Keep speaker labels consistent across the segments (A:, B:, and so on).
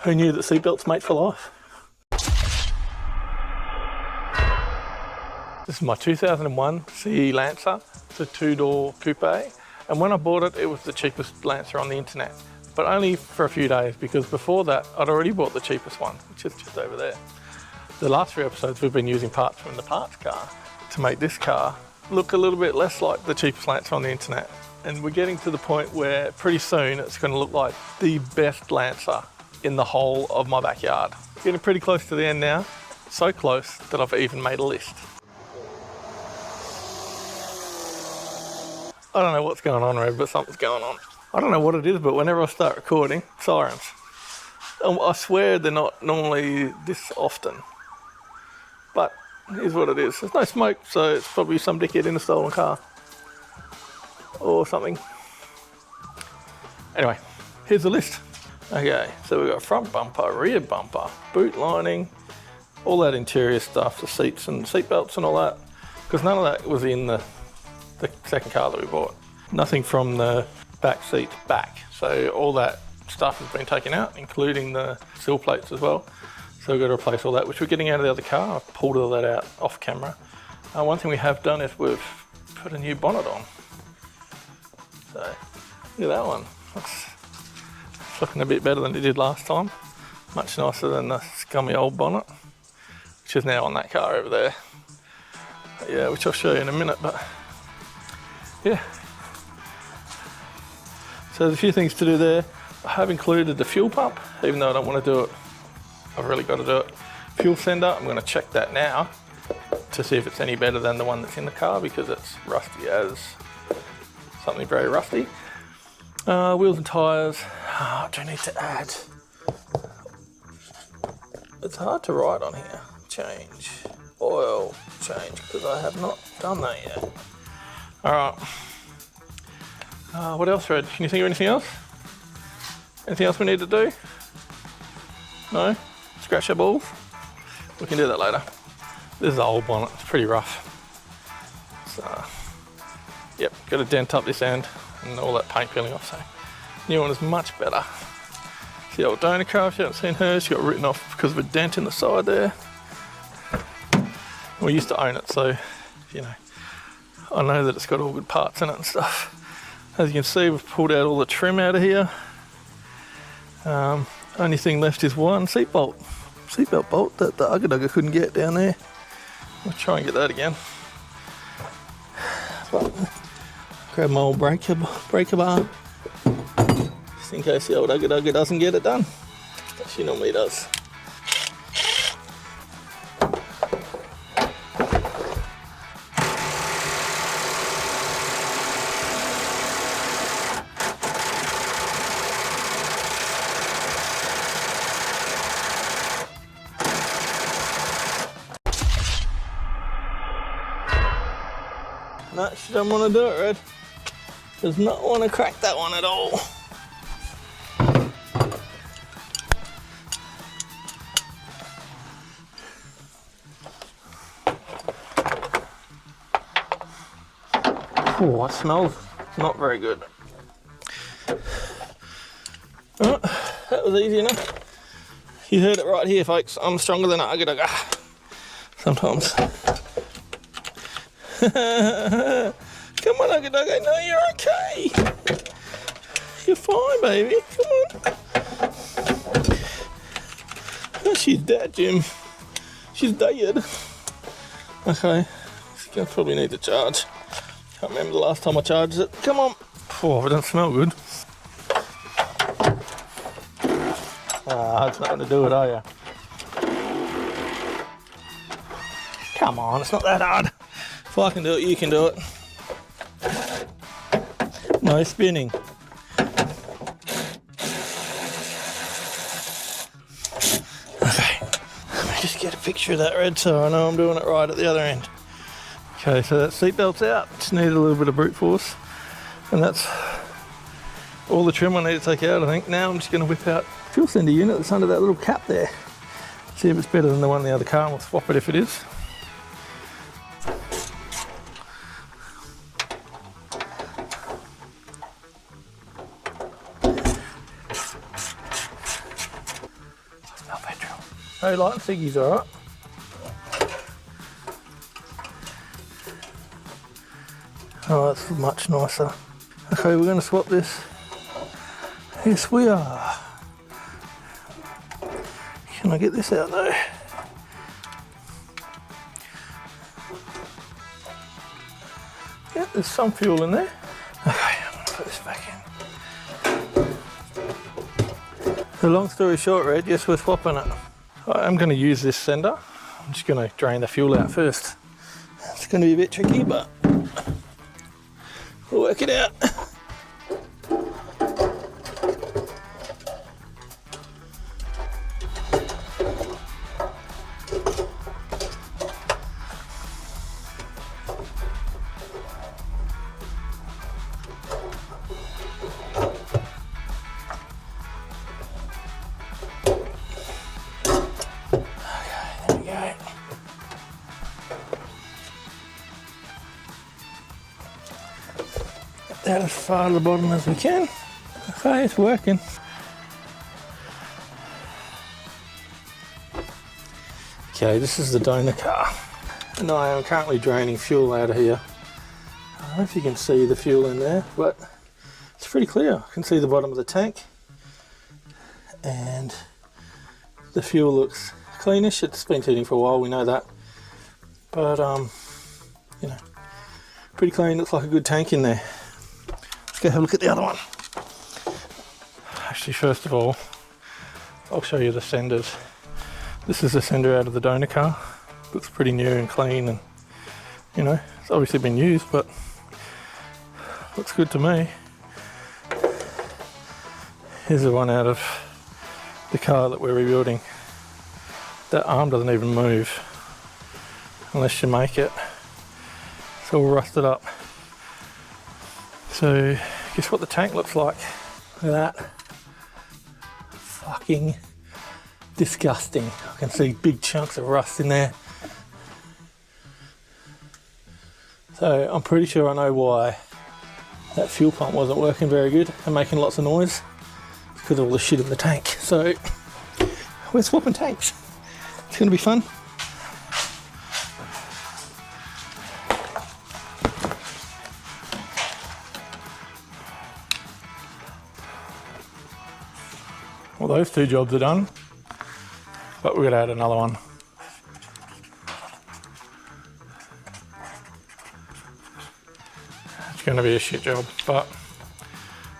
A: Who knew that seatbelts mate for life? This is my 2001 CE Lancer. It's a 2-door coupe. And when I bought it, it was the cheapest Lancer on the internet. But only for a few days, because before that, I'd already bought the cheapest one, which is just over there. The last few episodes, we've been using parts from the parts car to make this car look a little bit less like the cheapest Lancer on the internet. And we're getting to the point where pretty soon it's going to look like the best Lancer in the whole of my backyard. Getting pretty close to the end now, so close that I've even made a list. I don't know what's going on, Red, but something's going on. I don't know what it is, but whenever I start recording, sirens. I swear they're not normally this often. But here's what it is. There's no smoke, so it's probably some dickhead in a stolen car. Or something. Anyway, here's the list. Okay, so we've got front bumper, rear bumper, boot lining, all that interior stuff, the seats and seat belts and all that. Because none of that was in the second car that we bought. Nothing from the back seat back. So all that stuff has been taken out, including the sill plates as well. So we've got to replace all that, which we're getting out of the other car. I've pulled all that out off camera. One thing we have done is we've put a new bonnet on. So look at that one. It's looking a bit better than it did last time. Much nicer than the scummy old bonnet, which is now on that car over there. Yeah, which I'll show you in a minute, but yeah. So there's a few things to do there. I have included the fuel pump, even though I don't want to do it. I've really got to do it. Fuel sender, I'm going to check that now to see if it's any better than the one that's in the car, because it's rusty as something very rusty. Wheels and tyres, I do need to add. It's hard to write on here. Change, oil change, because I have not done that yet. All right. What else, Red? Can you think of anything else? Anything else we need to do? No? Scratch our balls? We can do that later. This is an old bonnet. It's pretty rough. So, yep, got to dent up this end and all that paint peeling off. So, new one is much better. See the old donor car, if you haven't seen her, she got written off because of a dent in the side there. We used to own it, so, you know, I know that it's got all good parts in it and stuff. As you can see, we've pulled out all the trim out of here. Only thing left is one seatbelt bolt that the Ugga couldn't get down there. We'll try and get that again. But grab my old breaker bar, just in case the old Ugga doesn't get it done. She normally does. No, she doesn't want to do it, Red. Does not want to crack that one at all. Oh, it smells not very good. Oh, that was easy enough. You heard it right here, folks. I'm stronger than an Ugga. Sometimes. Come on, Ugga. No, you're okay. You're fine, baby. Come on. Oh, she's dead, Jim. She's dead. Okay. She's gonna probably need to charge. Can't remember the last time I charged it. Come on. Oh, it doesn't smell good. It's not gonna do it, are you? Come on, it's not that hard. If I can do it, you can do it. No spinning. Okay, let me just get a picture of that, Red, so I know I'm doing it right at the other end. Okay, so that seatbelt's out. Just need a little bit of brute force. And that's all the trim I need to take out, I think. Now I'm just going to whip out the fuel sender unit that's under that little cap there. See if it's better than the one in the other car, and we'll swap it if it is. No light and ciggies, alright. Oh, that's much nicer. Okay, we're going to swap this. Yes, we are. Can I get this out though? Yeah, there's some fuel in there. Okay, I'm going to put this back in. So long story short, Red, yes, we're swapping it. I'm going to use this sender. I'm just going to drain the fuel out first. It's going to be a bit tricky, but we'll work it out. That as far to the bottom as we can. Okay, it's working. Okay, this is the donor car. And I am currently draining fuel out of here. I don't know if you can see the fuel in there, but it's pretty clear. I can see the bottom of the tank. And the fuel looks cleanish. It's been sitting for a while, we know that. But, you know, pretty clean, looks like a good tank in there. Go have a look at the other one. Actually, first of all, I'll show you the senders. This is the sender out of the donor car. Looks pretty new and clean, and you know, it's obviously been used, but looks good to me. Here's the one out of the car that we're rebuilding. That arm doesn't even move unless you make it. It's all rusted up. So, guess what the tank looks like? Look at that. Fucking disgusting. I can see big chunks of rust in there. So, I'm pretty sure I know why that fuel pump wasn't working very good and making lots of noise. It's because of all the shit in the tank. So, we're swapping tanks. It's going to be fun. Well, those two jobs are done, but we're going to add another one. It's going to be a shit job, but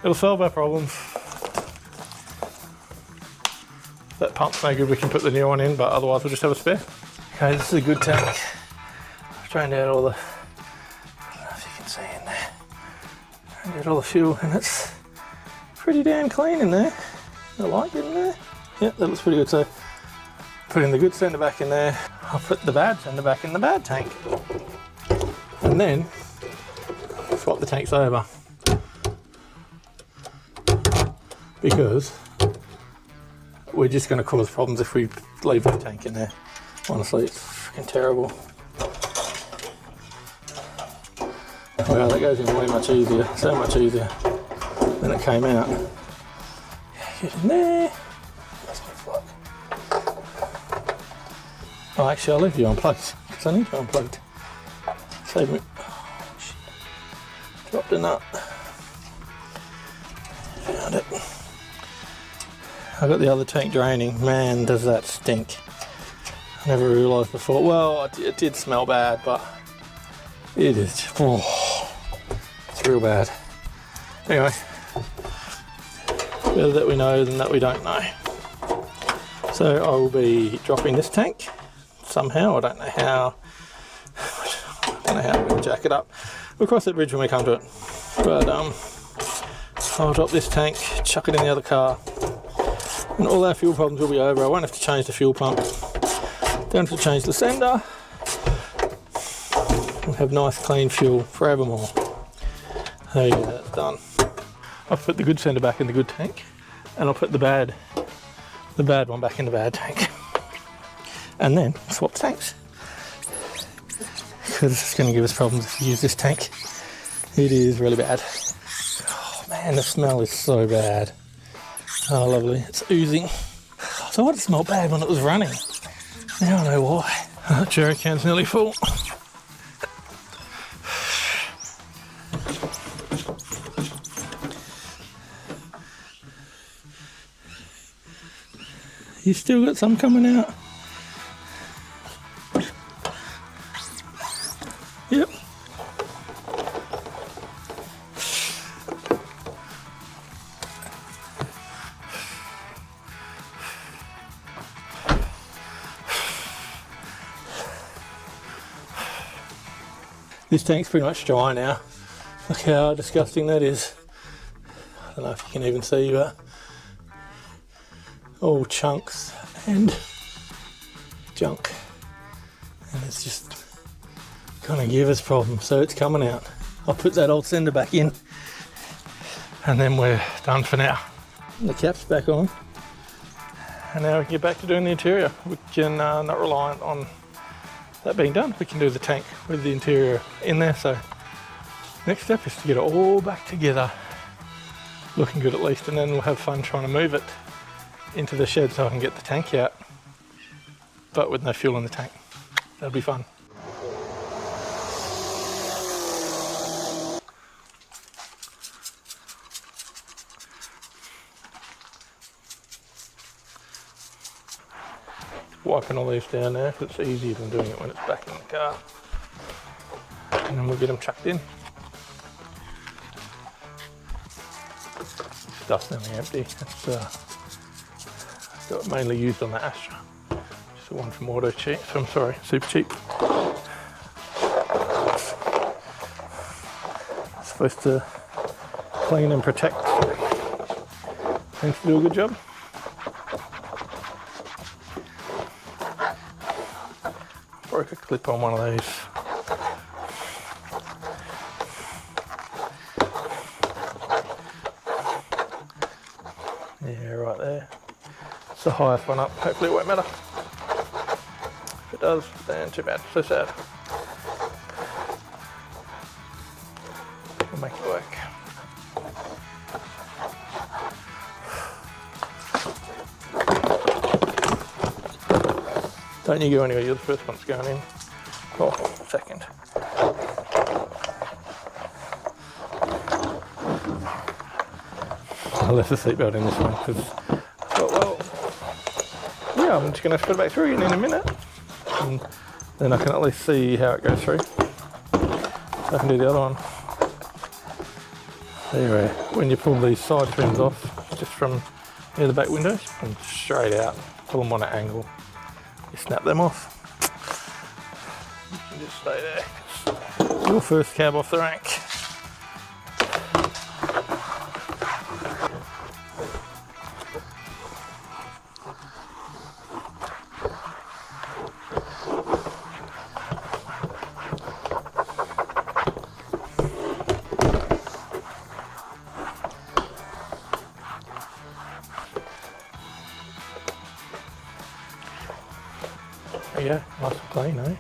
A: it'll solve our problems. If that pump's no good, we can put the new one in, but otherwise we'll just have a spare. Okay, this is a good tank. I've drained out all the, I don't know if you can see in there, drained out all the fuel, and it's pretty damn clean in there. I like it in there. Yeah, that looks pretty good. So, putting the good sender back in there, I'll put the bad sender back in the bad tank. And then, swap the tanks over. Because we're just going to cause problems if we leave the tank in there. Honestly, it's freaking terrible. Wow, that goes in way much easier, so much easier than it came out. Get in there. That's my plug. Oh, actually, I'll leave you unplugged because I need you unplugged. Save me. Oh, shit. Dropped a nut. Found it. I got the other tank draining. Man, does that stink. I never realised before. Well, it did smell bad, but it is. Oh, it's real bad. Anyway. Better that we know than that we don't know. So I will be dropping this tank somehow. I don't know how. I don't know how I'm going to jack it up. We'll cross that bridge when we come to it. But I'll drop this tank, chuck it in the other car, and all our fuel problems will be over. I won't have to change the fuel pump. Don't have to change the sender. We'll have nice clean fuel forevermore. There you go, that's done. I'll put the good sender back in the good tank, and I'll put the bad one back in the bad tank, and then swap tanks, because it's going to give us problems if we use this tank. It is really bad. Oh man, the smell is so bad. Oh lovely, it's oozing. So it smelled bad when it was running. Now I know why. That jerry can's nearly full. You still got some coming out? Yep. This tank's pretty much dry now. Look how disgusting that is. I don't know if you can even see, but all chunks and junk. And it's just gonna give us problems, so it's coming out. I'll put that old sender back in and then we're done for now. The cap's back on. And now we can get back to doing the interior. We can not reliant on that being done. We can do the tank with the interior in there. So next step is to get it all back together, looking good at least, and then we'll have fun trying to move it into the shed so I can get the tank out, but with no fuel in the tank. That'll be fun. Wiping all these down now because it's easier than doing it when it's back in the car. And then we'll get them chucked in. Stuff's nearly empty. It's got mainly used on the Astra. Just the one from Auto Cheap. I'm sorry, Super Cheap. It's supposed to clean and protect. Seems to do a good job. Broke a clip on one of these. Yeah, right there. It's the highest one up. Hopefully it won't matter. If it does, then too bad. So sad. We'll make it work. Don't you go anywhere, you're the first one that's going in. Well, second. I left the seatbelt in this one because I thought, well, yeah, I'm just going to put it back through in a minute. And then I can at least see how it goes through. So I can do the other one. Anyway, when you pull these side trims off, just from near the back windows, and straight out, pull them on an angle. You snap them off. You can just stay there. Your first cab off the rank. Yeah, nice and clean, eh?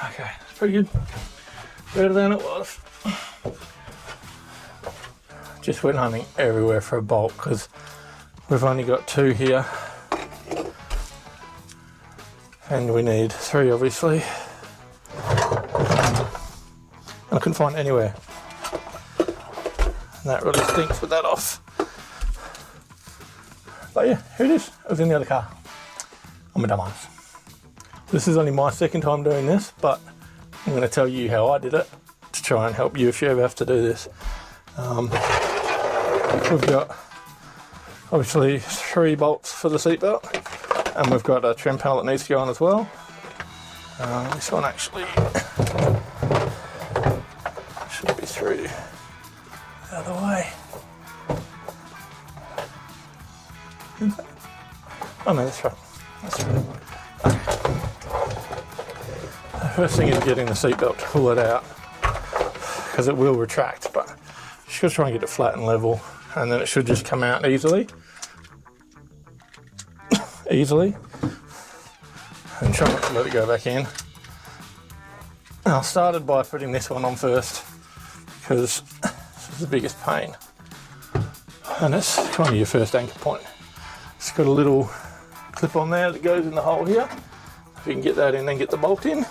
A: Okay, it's pretty good. Better than it was. Just went hunting everywhere for a bolt because we've only got 2 here. And we need 3 obviously. And I couldn't find it anywhere. And that really stinks with that off. But yeah, here it is. It was in the other car. I'm a dumbass. This is only my second time doing this, but I'm going to tell you how I did it to try and help you if you ever have to do this. We've got Obviously 3 bolts for the seatbelt, and we've got a trim panel that needs to go on as well. This one actually should be through the other way. Oh no, that's right. That's right. The first thing is getting the seatbelt to pull it out, because it will retract, but you should try and get it flat and level, and then it should just come out easily. And try not to let it go back in. I started by putting this one on first, because this is the biggest pain, and it's kind of your first anchor point. It's got a little clip on there that goes in the hole here. If you can get that in and get the bolt in,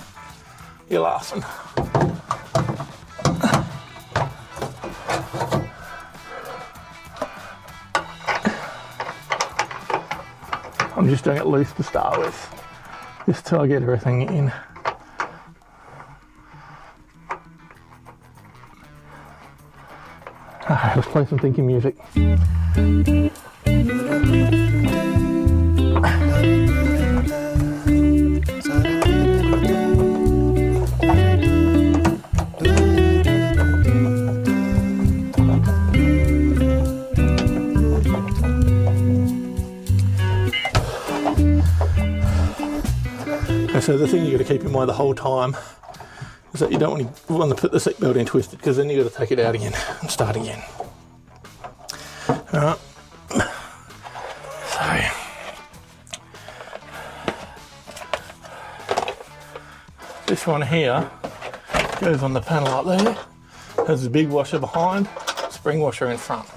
A: you're laughing. I'm just doing it loose to start with, just till I get everything in. Alright, let's play some thinking music. So the thing you got to keep in mind the whole time is that you don't want to put the seatbelt in twisted, because then you got to take it out again and start again. Alright. So this one here goes on the panel up there. There's a big washer behind, spring washer in front.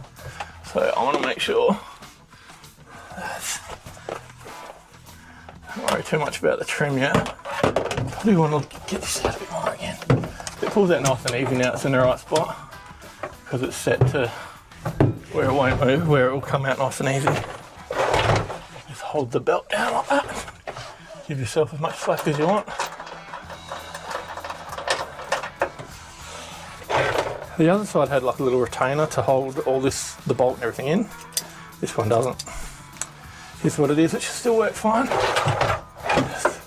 A: So I want to make sure don't worry too much about the trim yet. I do want to get this out a bit more again. It pulls out nice and easy now, it's in the right spot, because it's set to where it won't move, where it will come out nice and easy. Just hold the belt down like that. Give yourself as much slack as you want. The other side had like a little retainer to hold all this, the bolt and everything in. This one doesn't. Here's what it is, it should still work fine. Just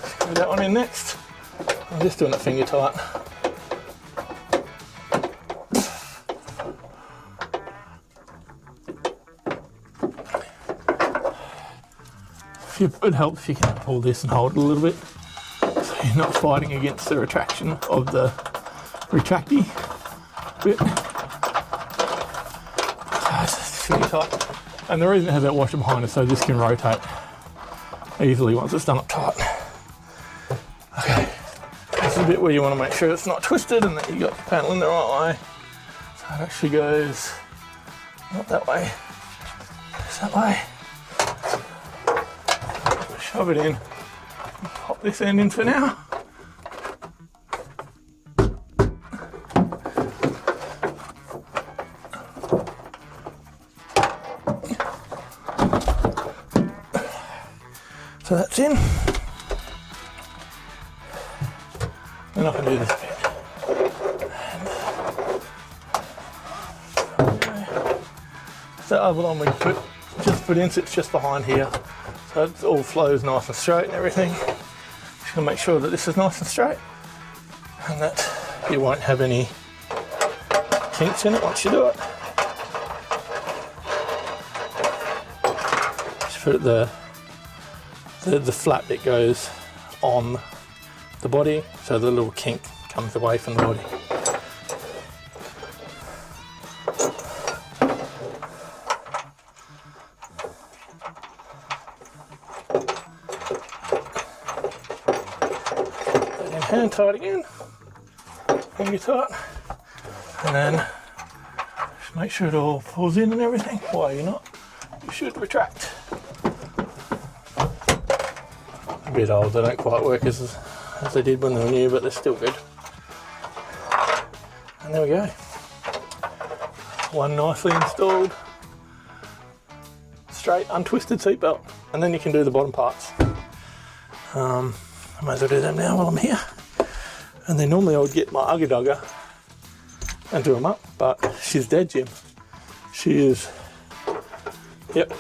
A: screw that one in next. I'm just doing it finger tight. It helps if you can pull this and hold it a little bit, so you're not fighting against the retraction of the retracty bit. So it's just finger tight. And the reason it has that washer behind is so this can rotate easily once it's done up tight. Okay, this is a bit where you want to make sure it's not twisted and that you got the panel in the right way. So it actually goes not that way, it's that way. Shove it in, pop this end in for now. So that's in. Then I can do this bit. So the other one we just put in sits just behind here. So it all flows nice and straight and everything. Just gonna make sure that this is nice and straight and that you won't have any kinks in it once you do it. Just put it there. The flat bit goes on the body, so the little kink comes away from the body. And hand tight again, finger tight, and then just make sure it all pulls in and everything. Why you're not, you should retract. A bit old, they don't quite work as they did when they were new, but they're still good. And there we go. One nicely installed, straight, untwisted seatbelt. And then you can do the bottom parts. I might as well do them now while I'm here. And then normally I would get my Ugga Dugga and do them up, but she's dead, Jim. She is Yep.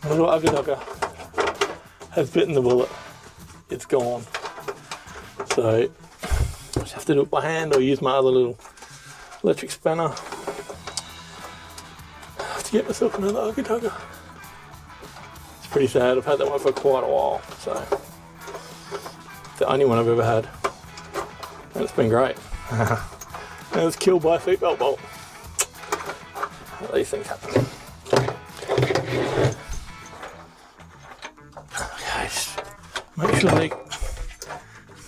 A: My little ugga dugger has bitten the bullet. It's gone. So I just have to do it by hand or use my other little electric spanner to get myself another ugga dugger. It's pretty sad. I've had that one for quite a while. So it's the only one I've ever had. And it's been great. And it was killed by a seatbelt bolt. These things happen. Okay, just make sure they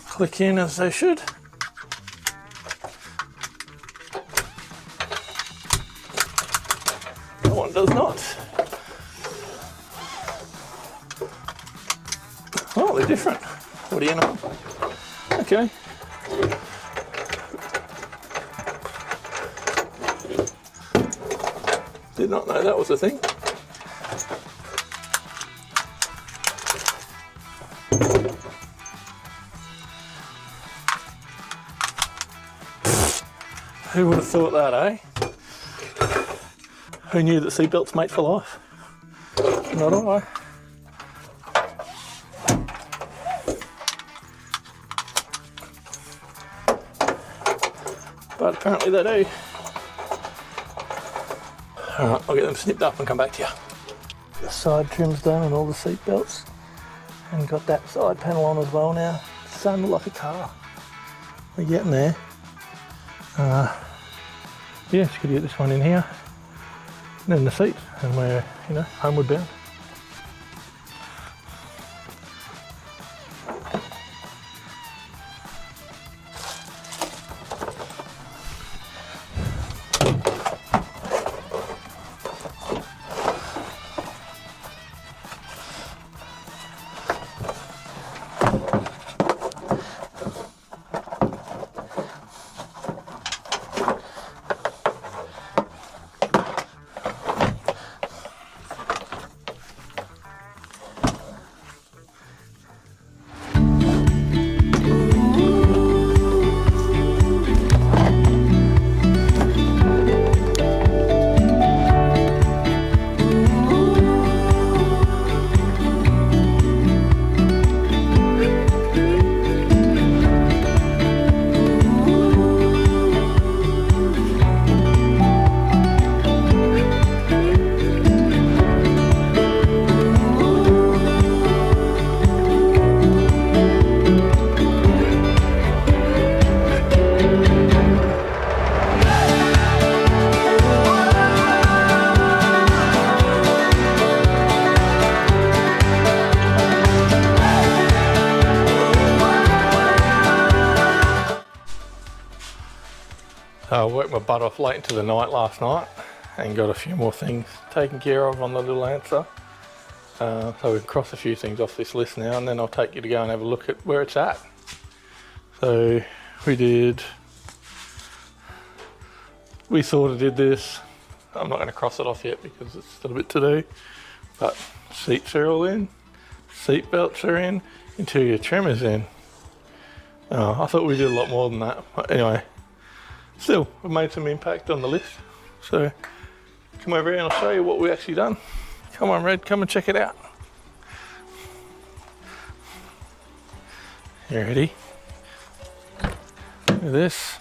A: click in as they should. That one does not. Oh, they're different. What do you know? Okay. Did not know that was a thing. Who would have thought that, eh? Who knew that seatbelts mate for life? Not I. But apparently they do. Alright, I'll get them snipped up and come back to you. The side trim's done and all the seat belts. And got that side panel on as well now. It's starting to look like a car. We're getting there. Yeah, just gotta get this one in here. And then the seat. And we're, homeward bound. I worked my butt off late into the night last night and got a few more things taken care of on the little answer. So we can cross a few things off this list now, and then I'll take you to go and have a look at where it's at. So we sort of did this. I'm not going to cross it off yet because it's still a bit to do, but seats are all in, seat belts are in, interior trim is in. I thought we did a lot more than that, but anyway, still, we've made some impact on the list. So come over here and I'll show you what we've actually done. Come on, Red, come and check it out. You ready? Look at this.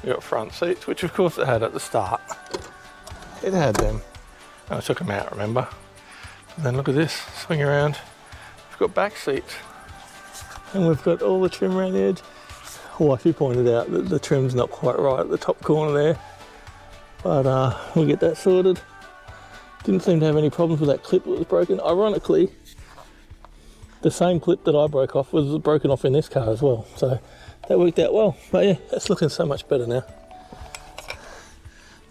A: We got front seats, which of course it had at the start. It had them. And I took them out, remember? And then look at this, swing around. We've got back seats. And we've got all the trim around the edge. Wifey pointed out that the trim's not quite right at the top corner there. But we'll get that sorted. Didn't seem to have any problems with that clip that was broken. Ironically, the same clip that I broke off was broken off in this car as well. So that worked out well. But yeah, that's looking so much better now.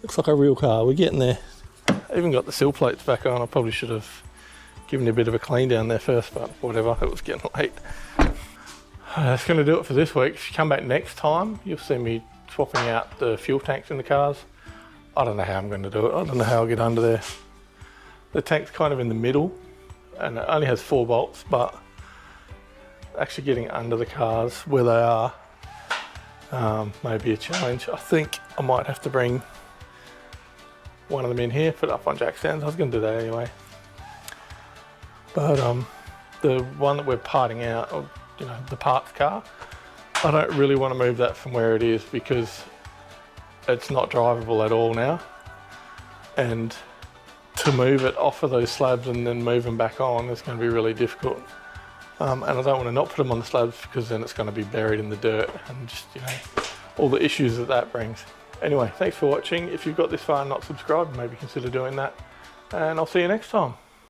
A: Looks like a real car. We're getting there. I even got the sill plates back on. I probably should have given it a bit of a clean down there first, but whatever, it was getting late. That's going to do it for this week. If you come back next time, you'll see me swapping out the fuel tanks in the cars. I don't know how I'm going to do it. I don't know how I'll get under there. The tank's kind of in the middle and it only has 4 bolts, but actually getting under the cars where they are may be a challenge. I think I might have to bring one of them in here, put it up on jack stands. I was going to do that anyway. But the one that we're parting out, or, you know, the parts car, I don't really want to move that from where it is because it's not drivable at all now. And to move it off of those slabs and then move them back on is going to be really difficult. And I don't want to not put them on the slabs because then it's going to be buried in the dirt and just, you know, all the issues that that brings. Anyway, thanks for watching. If you've got this far and not subscribed, maybe consider doing that. And I'll see you next time.